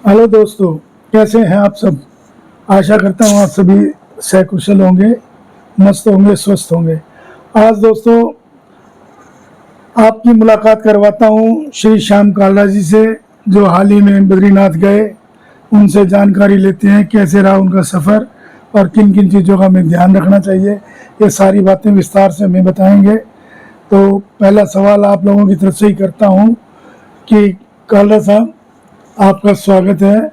Hello दोस्तों, कैसे हैं आप सब। आशा करता हूँ आप सभी सकुशल होंगे, मस्त होंगे, स्वस्थ होंगे। आज दोस्तों आपकी मुलाकात करवाता हूँ श्री श्याम कालरा जी से, जो हाल ही में बद्रीनाथ गए। उनसे जानकारी लेते हैं कैसे रहा उनका सफ़र और किन किन चीज़ों का हमें ध्यान रखना चाहिए। ये सारी बातें विस्तार से हमें बताएंगे। तो पहला सवाल आप लोगों की तरफ से ही करता हूँ कि कालरा साहब, आपका स्वागत है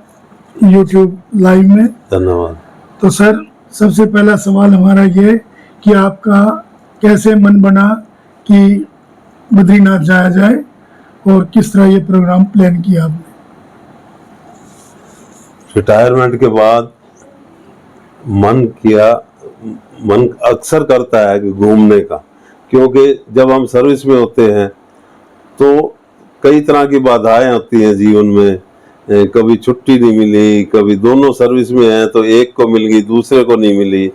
यूट्यूब लाइव में। धन्यवाद। तो सर, सबसे पहला सवाल हमारा ये कि आपका कैसे मन बना कि बद्रीनाथ जाया जाए और किस तरह ये प्रोग्राम प्लान किया आपने। रिटायरमेंट के बाद मन अक्सर करता है कि घूमने का, क्योंकि जब हम सर्विस में होते हैं तो कई तरह की बाधाएं होती हैं जीवन में। कभी छुट्टी नहीं मिली, कभी दोनों सर्विस में हैं तो एक को मिल गई दूसरे को नहीं मिली,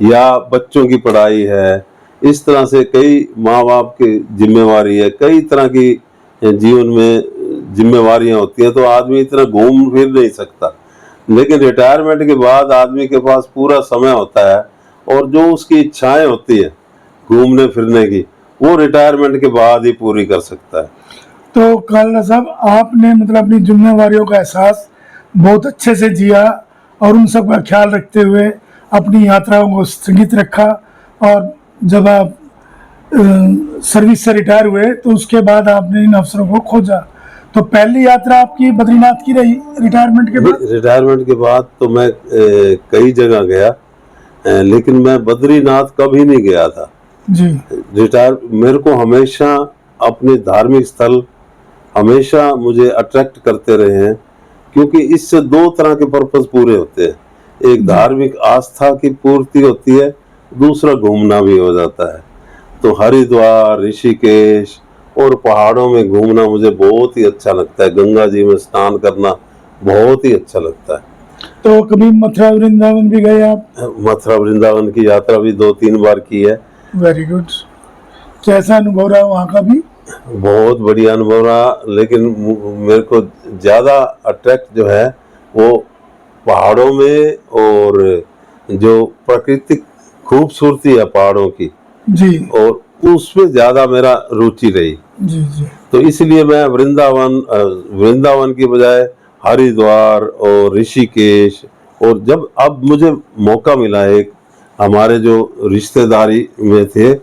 या बच्चों की पढ़ाई है। इस तरह से कई माँ बाप की जिम्मेवारी है, कई तरह की जीवन में जिम्मेवारियां होती हैं, तो आदमी इतना घूम फिर नहीं सकता। लेकिन रिटायरमेंट के बाद आदमी के पास पूरा समय होता है और जो उसकी इच्छाएं होती है घूमने फिरने की, वो रिटायरमेंट के बाद ही पूरी कर सकता है। तो कालरा साहब, आपने मतलब अपनी जिम्मेवारियों का एहसास बहुत अच्छे से जिया और उन सब का ख्याल रखते हुए अपनी यात्राओं को स्थगित रखा। और जब आप सर्विस से रिटायर हुए तो उसके बाद आपने इन अवसरों को खोजा। तो पहली यात्रा आपकी बद्रीनाथ की रही रिटायरमेंट के बाद? रिटायरमेंट के बाद तो मैं कई जगह गया, लेकिन मैं बद्रीनाथ कभी नहीं गया था जी। मेरे को हमेशा अपने धार्मिक स्थल हमेशा मुझे अट्रैक्ट करते रहे हैं, क्योंकि इससे दो तरह के पर्पस पूरे होते हैं। एक धार्मिक आस्था की पूर्ति होती है, दूसरा घूमना भी हो जाता है। तो हरिद्वार, ऋषिकेश और पहाड़ों में घूमना मुझे बहुत ही अच्छा लगता है। गंगा जी में स्नान करना बहुत ही अच्छा लगता है। तो कभी मथुरा वृंदावन भी गए आप? मथुरा वृंदावन की यात्रा भी 2-3 बार की है। Very good. कैसा अनुभव रहा वहाँ का भी? बहुत बढ़िया अनुभव रहा, लेकिन मेरे को ज़्यादा अट्रैक्ट जो है वो पहाड़ों में और जो प्राकृतिक खूबसूरती है पहाड़ों की जी, और उसमें ज़्यादा मेरा रुचि रही। जी जी। तो इसलिए मैं वृंदावन की बजाय हरिद्वार और ऋषिकेश, और जब अब मुझे मौका मिला, एक हमारे जो रिश्तेदारी में थे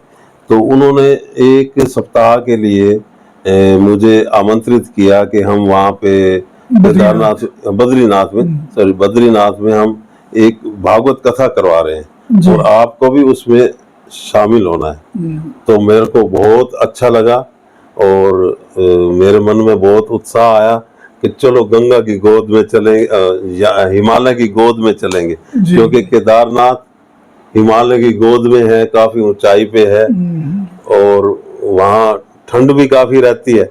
तो उन्होंने 1 सप्ताह के लिए मुझे आमंत्रित किया कि हम वहाँ पे बद्रीनाथ में हम एक भागवत कथा करवा रहे हैं और आपको भी उसमें शामिल होना है। तो मेरे को बहुत अच्छा लगा और मेरे मन में बहुत उत्साह आया कि चलो गंगा की गोद में चलेंगे या हिमालय की गोद में चलेंगे, क्योंकि केदारनाथ हिमालय की गोद में है, काफी ऊंचाई पे है और वहाँ ठंड भी काफी रहती है।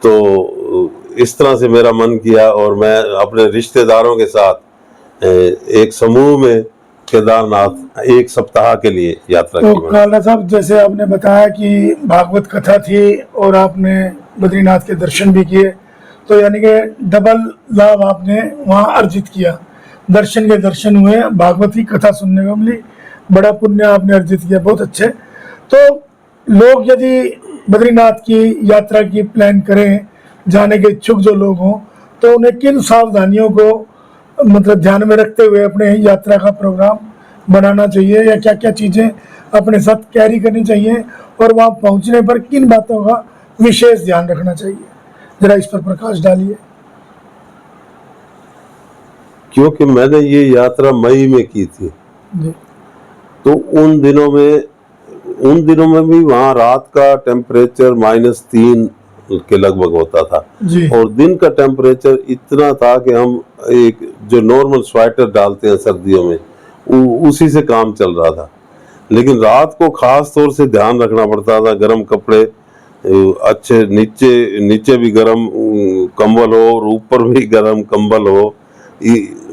तो इस तरह से मेरा मन किया और मैं अपने रिश्तेदारों के साथ एक समूह में केदारनाथ 1 सप्ताह के लिए यात्रा की। तो कालरा साहब, जैसे आपने बताया कि भागवत कथा थी और आपने बद्रीनाथ के दर्शन भी किए, तो यानी कि डबल लाभ आपने वहाँ अर्जित किया। दर्शन के दर्शन हुए, भागवत की कथा सुनने को मिली, बड़ा पुण्य आपने अर्जित किया। बहुत अच्छे। तो लोग यदि बद्रीनाथ की यात्रा की प्लान करें, जाने के इच्छुक जो लोग हों, तो उन्हें किन सावधानियों को मतलब ध्यान में रखते हुए अपने यात्रा का प्रोग्राम बनाना चाहिए, या क्या क्या चीज़ें अपने साथ कैरी करनी चाहिए और वहाँ पहुँचने पर किन बातों का विशेष ध्यान रखना चाहिए, जरा इस पर प्रकाश डालिए। क्योंकि मैंने ये यात्रा मई में की थी तो उन दिनों में भी वहाँ रात का टेम्परेचर -3 के लगभग होता था और दिन का टेम्परेचर इतना था कि हम एक जो नॉर्मल स्वेटर डालते हैं सर्दियों में उसी से काम चल रहा था। लेकिन रात को खास तौर से ध्यान रखना पड़ता था, गर्म कपड़े, अच्छे नीचे भी गर्म कंबल हो और ऊपर भी गर्म कंबल हो,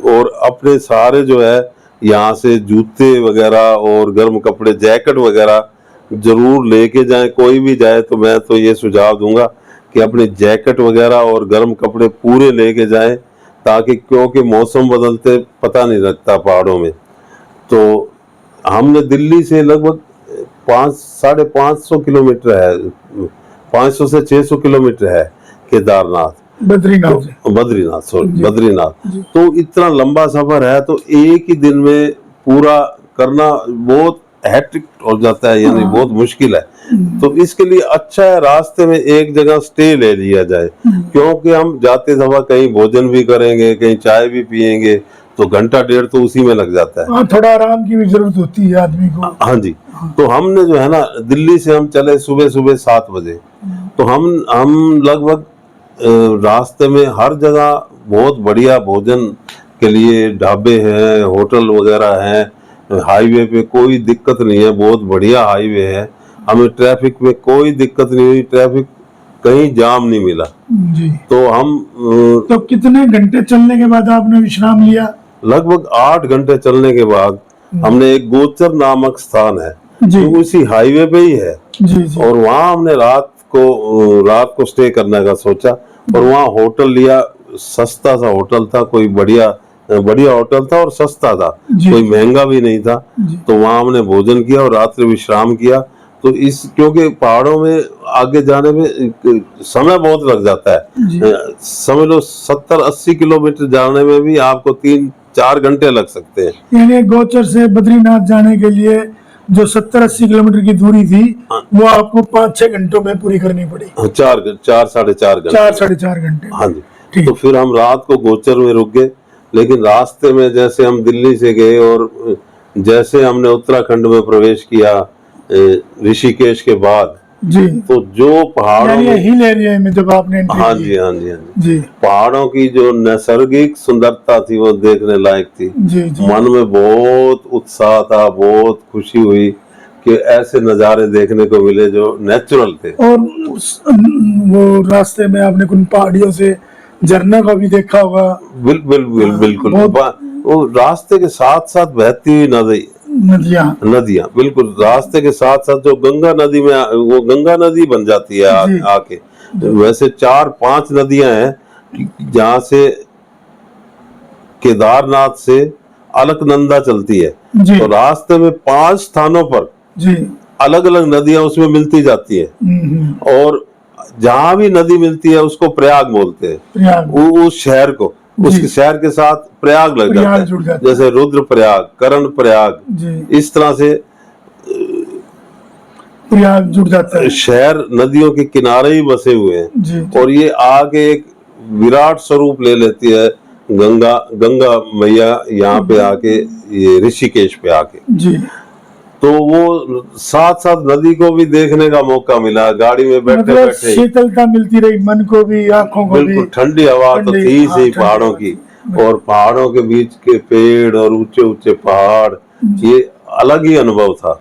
और अपने सारे जो है यहाँ से जूते वगैरह और गर्म कपड़े, जैकेट वगैरह जरूर लेके जाएं। कोई भी जाए तो मैं तो ये सुझाव दूंगा कि अपने जैकेट वगैरह और गर्म कपड़े पूरे लेके जाएं, ताकि क्योंकि मौसम बदलते पता नहीं लगता पहाड़ों में। तो हमने दिल्ली से लगभग 500-550 किलोमीटर है, 500 से 600 किलोमीटर है केदारनाथ, बद्रीनाथ से। तो बद्रीनाथ, सॉरी जी। बद्रीनाथ। जी। तो इतना लंबा सफर है, तो एक ही दिन में पूरा करना बहुत हैट्रिक हो जाता है, यानी बहुत मुश्किल है। तो इसके लिए अच्छा है रास्ते में एक जगह स्टे ले लिया जाए, क्योंकि हम जाते समय कहीं भोजन भी करेंगे, कहीं चाय भी पियेंगे, तो घंटा डेढ़ तो उसी में लग जाता है। हाँ, थोड़ा आराम की भी जरूरत होती है आदमी को। हाँ जी। तो हमने जो है ना, दिल्ली से हम चले सुबह सुबह 7 बजे, तो हम लगभग रास्ते में हर जगह बहुत बढ़िया भोजन के लिए ढाबे हैं, होटल वगैरह हैं, हाईवे पे कोई दिक्कत नहीं है, बहुत बढ़िया हाईवे है, हमें ट्रैफिक में कोई दिक्कत नहीं हुई, ट्रैफिक कहीं जाम नहीं मिला। जी। तो हम तो कितने घंटे चलने के बाद आपने विश्राम लिया? लगभग 8 घंटे चलने के बाद हमने एक गोचर नामक स्थान है, जी। जो उसी हाईवे पे ही है, जी जी। और वहाँ हमने रात को स्टे करने का सोचा, और वहाँ होटल लिया, सस्ता सा होटल था, कोई बढ़िया होटल था और सस्ता था, जी। कोई महंगा भी नहीं था। जी। तो वहाँ हमने भोजन किया और रात्रि विश्राम किया। तो इस क्योंकि पहाड़ों में आगे जाने में समय बहुत लग जाता जी। है, समझ लो 70-80 किलोमीटर जाने में भी आपको 3-4 घंटे लग सकते हैं। यानी गोचर से बद्रीनाथ जाने के लिए जो 70-80 किलोमीटर की दूरी थी, वो आपको 5-6 घंटों में पूरी करनी पड़ी। 4 साढ़े 4 घंटे। 4-4.5 घंटे। हाँ जी। ठीक। तो फिर हम रात को गोचर में रुक गए, लेकिन रास्ते में जैसे हम दिल्ली से गए और जैसे हमने उत्तराखंड में प्रवेश किया ऋषिकेश के बाद, जी। तो जो पहाड़ों यानी में, हिल एरिया में जब आपने एंट्री हाँ की। जी हाँ जी हाँ जी, जी पहाड़ों की जो नैसर्गिक सुंदरता थी वो देखने लायक थी। जी। जी। मन में बहुत उत्साह था, बहुत खुशी हुई कि ऐसे नज़ारे देखने को मिले जो नेचुरल थे। और वो रास्ते में आपने कुछ पहाड़ियों से झरने को भी देखा होगा। बिल्कुल। बहुत वो रास्ते के साथ साथ बहती हुई नदियाँ। बिल्कुल रास्ते के साथ साथ जो गंगा नदी में वो गंगा नदी बन जाती है जी। आके। वैसे 4-5 नदियां हैं जहाँ से केदारनाथ से अलकनंदा चलती है। जी। तो रास्ते में 5 स्थानों पर जी। अलग अलग नदियां उसमें मिलती जाती है, और जहां भी नदी मिलती है उसको प्रयाग बोलते हैं। प्रयाग। उस शहर को, उसके शहर के साथ प्रयाग लग प्रयाग जाता जुड़ है, जाता है। जैसे रुद्र प्रयाग, कर्ण प्रयाग, जी। इस तरह से प्रयाग जुड़ जाता है। शहर नदियों के किनारे ही बसे हुए हैं। जी। और ये आगे एक विराट स्वरूप ले लेती है गंगा मैया यहाँ पे आके, ये ऋषिकेश पे आके। जी। तो वो साथ साथ नदी को भी देखने का मौका मिला, गाड़ी में बैठे मतलब बैठे शीतलता मिलती रही, मन को भी, आंखों को भी। बिल्कुल ठंडी हवा तो ठंडी, थी हाँ, ही ठंडी पहाड़ों हवा की, थी। और पहाड़ों के बीच के पेड़ और ऊंचे ऊंचे पहाड़, ये अलग ही अनुभव था।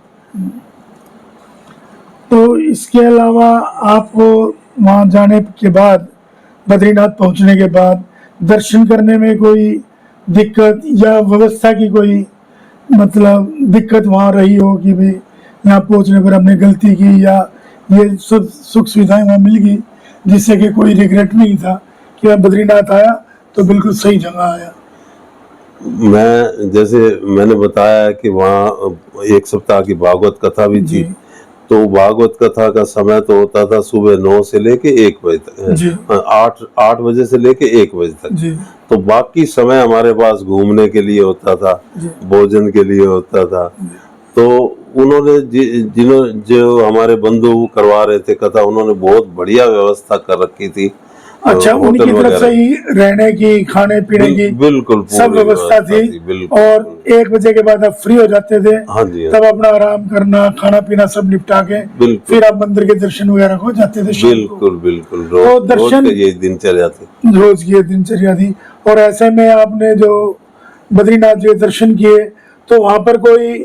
तो इसके अलावा आपको वहाँ जाने के बाद, बद्रीनाथ पहुँचने के बाद दर्शन करने में कोई दिक्कत या व्यवस्था की कोई मतलब दिक्कत वहाँ रही हो कि भाई यहाँ पहुँचने पर हमने गलती की, या ये सब सुख सुविधाएं वहाँ मिल गई जिससे कि कोई रिग्रेट नहीं था कि मैं बद्रीनाथ आया तो बिल्कुल सही जगह आया? मैं जैसे मैंने बताया कि वहाँ 1 सप्ताह की भागवत कथा भी थी। तो भागवत कथा का समय तो होता था सुबह 9 से लेके 1 बजे तक, 8 बजे से लेके 1 बजे तक। जी। तो बाकी समय हमारे पास घूमने के लिए होता था, भोजन के लिए होता था। तो उन्होंने जो हमारे बंधु करवा रहे थे कथा, उन्होंने बहुत बढ़िया व्यवस्था कर रखी थी। अच्छा, उनकी तरफ से ही रहने की, खाने पीने की बिल्कुल सब व्यवस्था थी। और 1 बजे के बाद आप फ्री हो जाते थे। हाँ जी। तब अपना आराम करना, खाना पीना सब निपटा के फिर आप मंदिर के दर्शन वगैरह को जाते थे। बिल्कुल तो दर्शन ये दिनचर्या थी, रोज की दिनचर्या थी। और ऐसे में आपने जो बद्रीनाथ जी दर्शन किए, तो वहां पर कोई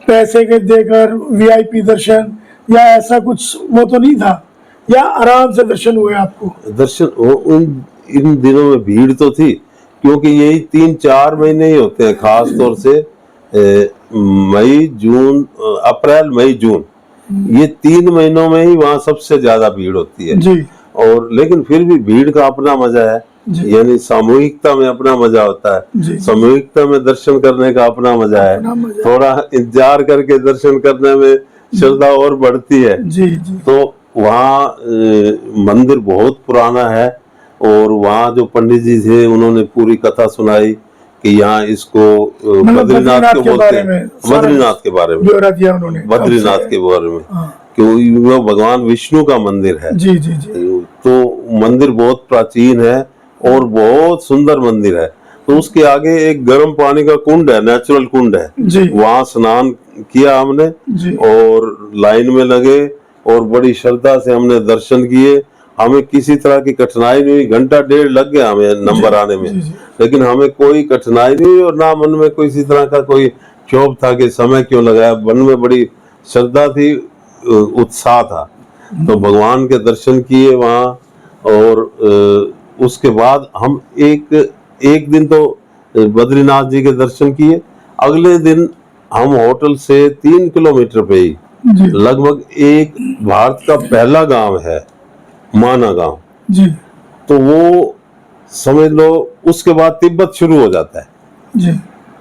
पैसे के देकर VIP दर्शन या ऐसा कुछ वो तो नहीं था, या आराम से दर्शन हुए आपको? दर्शन इन दिनों में भीड़ तो थी, क्योंकि यही 3-4 महीने ही होते हैं, खास तौर से मई जून, अप्रैल मई जून, ये 3 महीनों में ही वहाँ सबसे ज्यादा भीड़ होती है। जी। और लेकिन फिर भी भीड़ का अपना मजा है, जी। यानी सामूहिकता में अपना मजा होता है, जी। सामूहिकता में दर्शन करने का अपना मजा है, अपना मजा। थोड़ा इंतजार करके दर्शन करने में श्रद्धा और बढ़ती है। जी जी तो वहाँ मंदिर बहुत पुराना है, और वहाँ जो पंडित जी थे उन्होंने पूरी कथा सुनाई कि यहाँ इसको मतलब बद्रीनाथ क्यों के बोलते बारे हैं, में सारा बद्रीनाथ के बारे में, ब्यौरा दिया उन्होंने कब बद्रीनाथ से। के बारे में, हाँ। क्योंकि वो भगवान विष्णु का मंदिर है। जी जी जी तो मंदिर बहुत प्राचीन है और बहुत सुंदर मंदिर है। तो उसके आगे एक गर्म पानी का कुंड है, नेचुरल कुंड है, जी वहाँ स्नान किया हमने जी और लाइन में लगे और बड़ी श्रद्धा से हमने दर्शन किए। हमें किसी तरह की कठिनाई नहीं हुई, घंटा डेढ़ लग गया हमें नंबर आने में, जी जी लेकिन हमें कोई कठिनाई नहीं हुई और ना मन में कोई इसी तरह का कोई क्षोभ था कि समय क्यों लगाया। मन में बड़ी श्रद्धा थी, उत्साह था। तो भगवान के दर्शन किए वहाँ, और उसके बाद हम एक दिन तो बद्रीनाथ जी के दर्शन किए। अगले दिन हम होटल से 3 किलोमीटर पे ही जी लगभग एक भारत का पहला गांव है, माना गांव। जी तो वो समझ लो उसके बाद तिब्बत शुरू हो जाता है, जी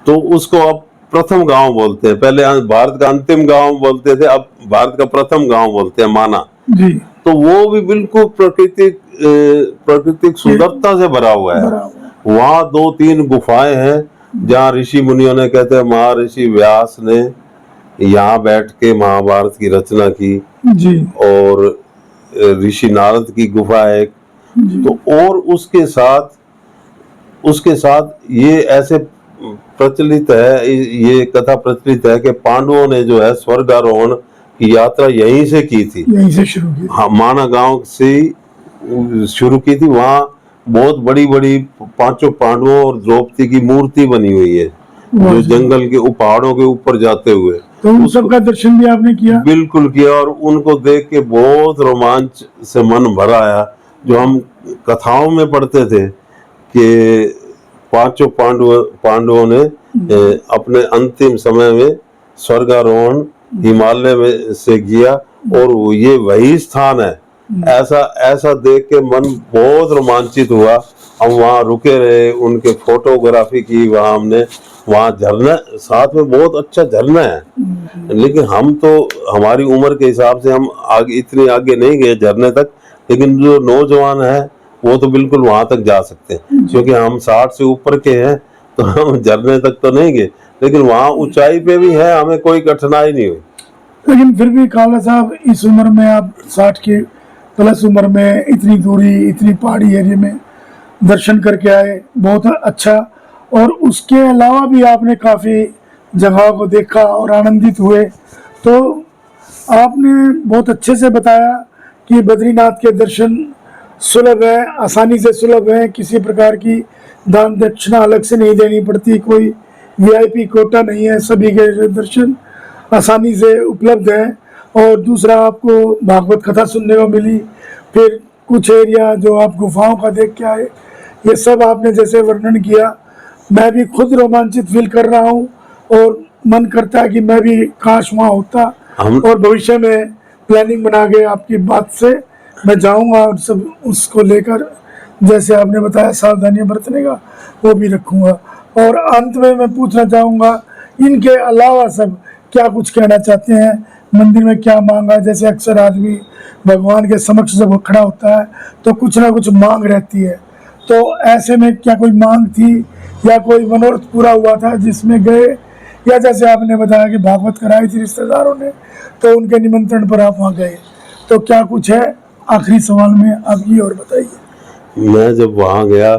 तो उसको अब प्रथम गांव बोलते हैं। पहले भारत का अंतिम गांव बोलते थे, अब भारत का प्रथम गांव बोलते हैं, माना। जी तो वो भी बिल्कुल प्राकृतिक सुंदरता से भरा हुआ है। बराबर। वहाँ 2-3 गुफाएं हैं जहाँ ऋषि मुनियों ने, कहते हैं महर्षि व्यास ने यहाँ बैठ के महाभारत की रचना की, जी और ऋषि नारद की गुफा है एक। जी तो और उसके साथ ये ऐसे प्रचलित है, ये कथा प्रचलित है कि पांडवों ने जो है स्वर्गारोहण की यात्रा यहीं से की थी, यहीं से शुरू की। हाँ, माना गांव से ही शुरू की थी। वहाँ बहुत बड़ी बड़ी 5 पांडवों और द्रौपदी की मूर्ति बनी हुई है, वाह जो जी। जंगल के पहाड़ों के ऊपर जाते हुए। तो उन सबका दर्शन भी आपने किया। बिल्कुल किया, और उनको देख के बहुत रोमांच से मन भर आया। जो हम कथाओं में पढ़ते थे कि 5 पांडवों ने अपने अंतिम समय में स्वर्गारोहण हिमालय में से किया, और ये वही स्थान है। ऐसा ऐसा देख के मन बहुत रोमांचित हुआ। हम वहाँ रुके रहे, उनके फोटोग्राफी की वहाँ हमने। वहाँ झरना साथ में, बहुत अच्छा झरना है, लेकिन हम तो हमारी उम्र के हिसाब से हम आगे इतने आगे नहीं गए झरने तक, लेकिन जो नौजवान है वो तो बिल्कुल वहां तक जा सकते हैं, क्योंकि हम 60 से ऊपर के हैं, तो हम झरने तक तो नहीं गए, लेकिन वहाँ ऊंचाई पे भी है, हमें कोई कठिनाई नहीं हुई। लेकिन फिर भी काला साहब, इस उम्र में आप 60 के प्लस उम्र में इतनी दूरी, इतनी पहाड़ी एरिया में दर्शन करके आए, बहुत अच्छा। और उसके अलावा भी आपने काफ़ी जगह को देखा और आनंदित हुए। तो आपने बहुत अच्छे से बताया कि बद्रीनाथ के दर्शन सुलभ है, आसानी से सुलभ है, किसी प्रकार की दान दक्षिणा अलग से नहीं देनी पड़ती, कोई वीआईपी कोटा नहीं है, सभी के दर्शन आसानी से उपलब्ध है। और दूसरा, आपको भागवत कथा सुनने को मिली, फिर कुछ एरिया जो आप गुफाओं का देख के आए, ये सब आपने जैसे वर्णन किया, मैं भी खुद रोमांचित फील कर रहा हूँ, और मन करता है कि मैं भी काश वहाँ होता, और भविष्य में प्लानिंग बना के आपकी बात से मैं जाऊँगा और सब उसको लेकर, जैसे आपने बताया सावधानियां बरतने का, वो भी रखूँगा। और अंत में मैं पूछना चाहूँगा, इनके अलावा सब क्या कुछ कहना चाहते हैं, मंदिर में क्या मांगा? जैसे अक्सर आदमी भगवान के समक्ष जब खड़ा होता है तो कुछ ना कुछ मांग रहती है, तो ऐसे में क्या कोई मांग थी या कोई मनोरथ पूरा हुआ था जिसमें गए, या जैसे आपने बताया कि भागवत कराई थी रिश्तेदारों ने, तो उनके निमंत्रण पर आप वहाँ गए, तो क्या कुछ है? आखिरी सवाल में आप ये और बताइए। मैं जब वहाँ गया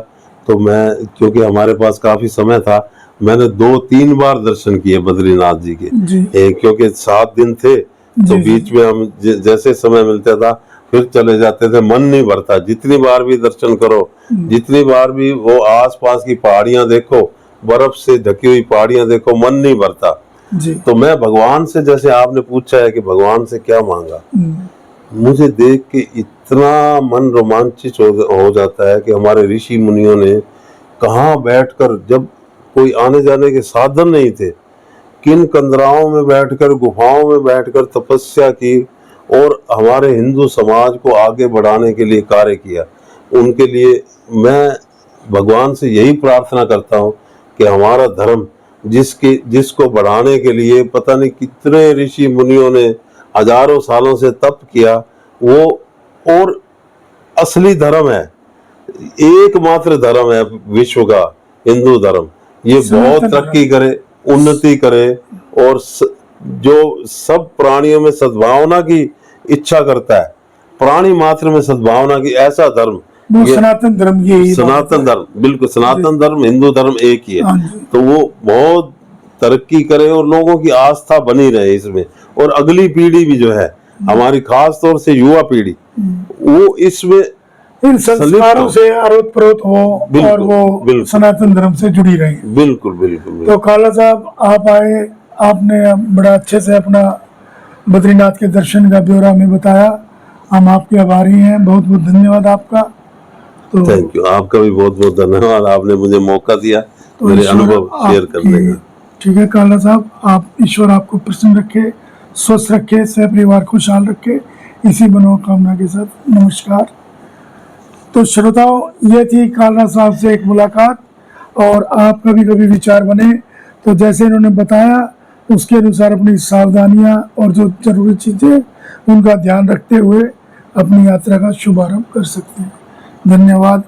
तो मैं, क्योंकि हमारे पास काफी समय था, मैंने 2-3 बार दर्शन किए बद्रीनाथ जी के। क्योंकि 7 दिन थे, तो बीच में हम जैसे समय मिलता था फिर चले जाते थे, मन नहीं भरता। जितनी बार भी दर्शन करो, जितनी बार भी वो आसपास की पहाड़ियां देखो, बर्फ से ढकी हुई पहाड़ियां देखो, मन नहीं भरता। तो मैं भगवान से, जैसे आपने पूछा है कि भगवान से क्या मांगा, मुझे देख के इतना मन रोमांचित हो जाता है कि हमारे ऋषि मुनियों ने कहाँ बैठकर, जब कोई आने जाने के साधन नहीं थे, किन कंदराओं में बैठकर, गुफाओं में बैठकर तपस्या की, और हमारे हिंदू समाज को आगे बढ़ाने के लिए कार्य किया। उनके लिए मैं भगवान से यही प्रार्थना करता हूँ कि हमारा धर्म जिसको बढ़ाने के लिए पता नहीं कितने ऋषि मुनियों ने हजारों सालों से तप किया, वो और असली धर्म है, एकमात्र धर्म है विश्व का, हिंदू धर्म, ये बहुत तरक्की करे, उन्नति करे और जो सब प्राणियों में सद्भावना की इच्छा करता है, प्राणी मात्र में सद्भावना की, ऐसा धर्म वो सनातन धर्म की, सनातन धर्म, बिल्कुल सनातन धर्म, हिंदू धर्म एक ही है। तो वो बहुत तरक्की करे और लोगों की आस्था बनी रहे इसमें, और अगली पीढ़ी भी जो है हमारी, खास तौर से युवा पीढ़ी, वो इसमें इन संस्कारों से अरोत प्रोत हो और वो सनातन धर्म से जुड़ी रही। बिल्कुल बिल्कुल। तो काला साहब आप आए, आपने बड़ा अच्छे से अपना बद्रीनाथ के दर्शन का ब्यौरा में बताया, हम आपके आभारी हैं, बहुत बहुत धन्यवाद आपका। तो थैंक यू, आपका भी बहुत बहुत धन्यवाद, आपने मुझे मौका दिया तो मेरे अनुभव शेयर करने का। ठीक है काला साहब, आप ईश्वर आपको प्रसन्न रखे, स्वस्थ रखे, सह परिवार खुशहाल रखे, इसी मनोकामना के साथ नमस्कार। तो श्रोताओं, ये थी काला साहब से एक मुलाकात, और आपका भी कभी विचार बने तो जैसे इन्होंने बताया उसके अनुसार अपनी सावधानियां और जो जरूरी चीजें उनका ध्यान रखते हुए अपनी यात्रा का शुभारंभ कर सकते हैं। धन्यवाद।